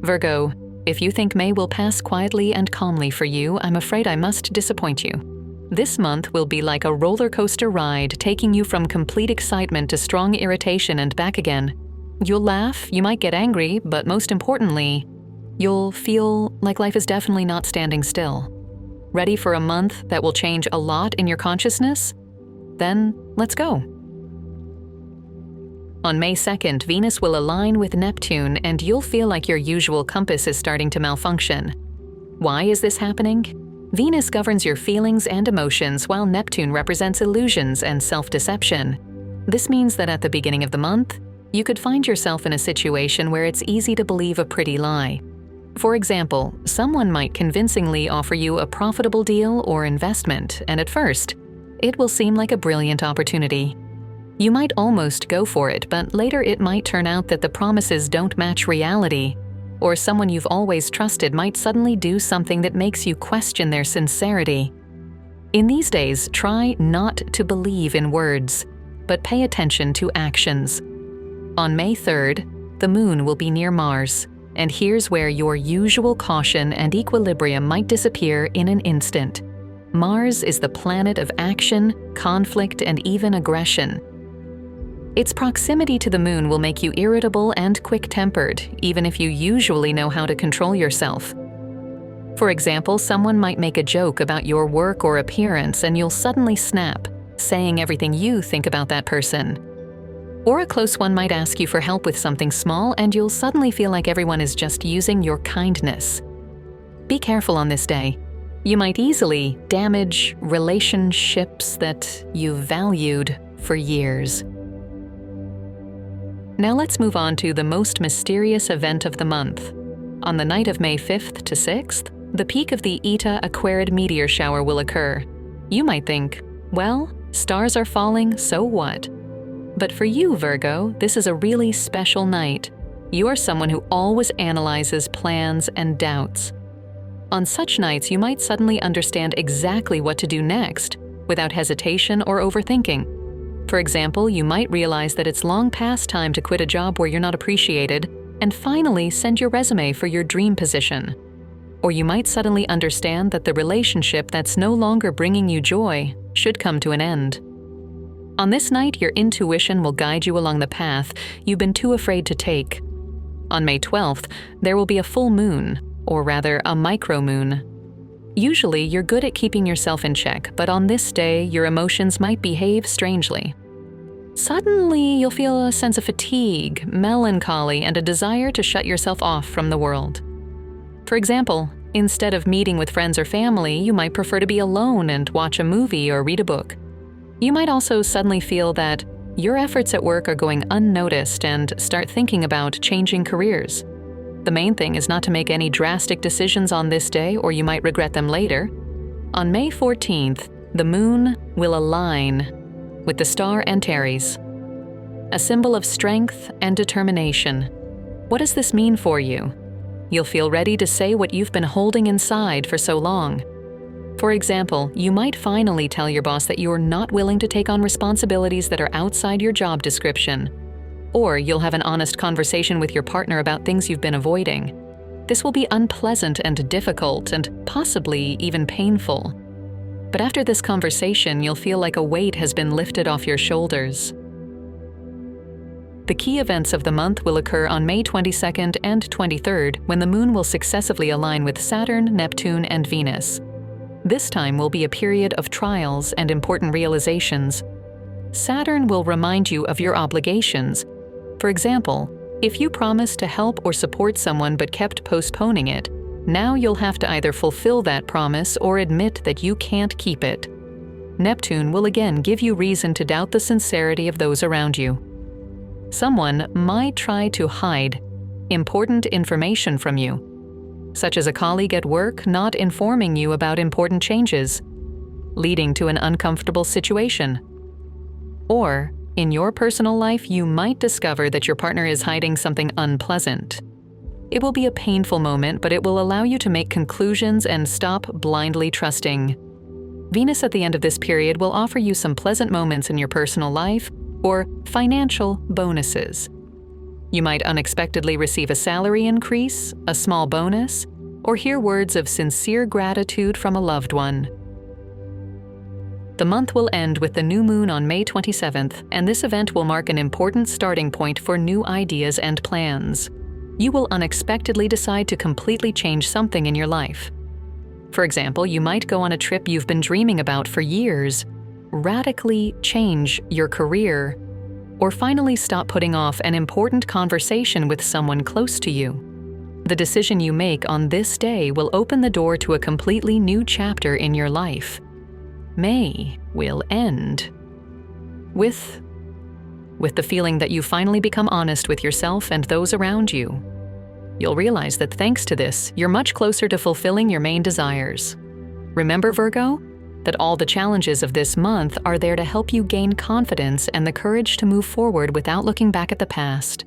Virgo, if you think May will pass quietly and calmly for you, I'm afraid I must disappoint you. This month will be like a roller coaster ride, taking you from complete excitement to strong irritation and back again. You'll laugh, you might get angry, but most importantly, you'll feel like life is definitely not standing still. Ready for a month that will change a lot in your consciousness? Then let's go. On May 2nd, Venus will align with Neptune and you'll feel like your usual compass is starting to malfunction. Why is this happening? Venus governs your feelings and emotions while Neptune represents illusions and self-deception. This means that at the beginning of the month, you could find yourself in a situation where it's easy to believe a pretty lie. For example, someone might convincingly offer you a profitable deal or investment, and at first, it will seem like a brilliant opportunity. You might almost go for it, but later it might turn out that the promises don't match reality, or someone you've always trusted might suddenly do something that makes you question their sincerity. In these days, try not to believe in words, but pay attention to actions. On May 3rd, the moon will be near Mars, and here's where your usual caution and equilibrium might disappear in an instant. Mars is the planet of action, conflict, and even aggression. Its proximity to the moon will make you irritable and quick-tempered, even if you usually know how to control yourself. For example, someone might make a joke about your work or appearance and you'll suddenly snap, saying everything you think about that person. Or a close one might ask you for help with something small and you'll suddenly feel like everyone is just using your kindness. Be careful on this day. You might easily damage relationships that you valued for years. Now let's move on to the most mysterious event of the month. On the night of May 5th to 6th, the peak of the Eta Aquarid meteor shower will occur. You might think, well, stars are falling, so what? But for you, Virgo, this is a really special night. You are someone who always analyzes plans and doubts. On such nights, you might suddenly understand exactly what to do next, without hesitation or overthinking. For example, you might realize that it's long past time to quit a job where you're not appreciated and finally send your resume for your dream position. Or you might suddenly understand that the relationship that's no longer bringing you joy should come to an end. On this night, your intuition will guide you along the path you've been too afraid to take. On May 12th, there will be a full moon, or rather a micromoon. Usually, you're good at keeping yourself in check, but on this day, your emotions might behave strangely. Suddenly, you'll feel a sense of fatigue, melancholy, and a desire to shut yourself off from the world. For example, instead of meeting with friends or family, you might prefer to be alone and watch a movie or read a book. You might also suddenly feel that your efforts at work are going unnoticed and start thinking about changing careers. The main thing is not to make any drastic decisions on this day or you might regret them later. On May 14th, the moon will align with the star Antares, a symbol of strength and determination. What does this mean for you? You'll feel ready to say what you've been holding inside for so long. For example, you might finally tell your boss that you're not willing to take on responsibilities that are outside your job description. Or you'll have an honest conversation with your partner about things you've been avoiding. This will be unpleasant and difficult and possibly even painful. But after this conversation, you'll feel like a weight has been lifted off your shoulders. The key events of the month will occur on May 22nd and 23rd when the moon will successively align with Saturn, Neptune, and Venus. This time will be a period of trials and important realizations. Saturn will remind you of your obligations. For example, if you promised to help or support someone but kept postponing it, now you'll have to either fulfill that promise or admit that you can't keep it. Neptune will again give you reason to doubt the sincerity of those around you. Someone might try to hide important information from you, such as a colleague at work not informing you about important changes, leading to an uncomfortable situation. Or, in your personal life, you might discover that your partner is hiding something unpleasant. It will be a painful moment, but it will allow you to make conclusions and stop blindly trusting. Venus at the end of this period will offer you some pleasant moments in your personal life or financial bonuses. You might unexpectedly receive a salary increase, a small bonus, or hear words of sincere gratitude from a loved one. The month will end with the new moon on May 27th, and this event will mark an important starting point for new ideas and plans. You will unexpectedly decide to completely change something in your life. For example, you might go on a trip you've been dreaming about for years, radically change your career, or finally stop putting off an important conversation with someone close to you. The decision you make on this day will open the door to a completely new chapter in your life. May will end with the feeling that you finally become honest with yourself and those around you. You'll realize that thanks to this, you're much closer to fulfilling your main desires. Remember, Virgo, that all the challenges of this month are there to help you gain confidence and the courage to move forward without looking back at the past.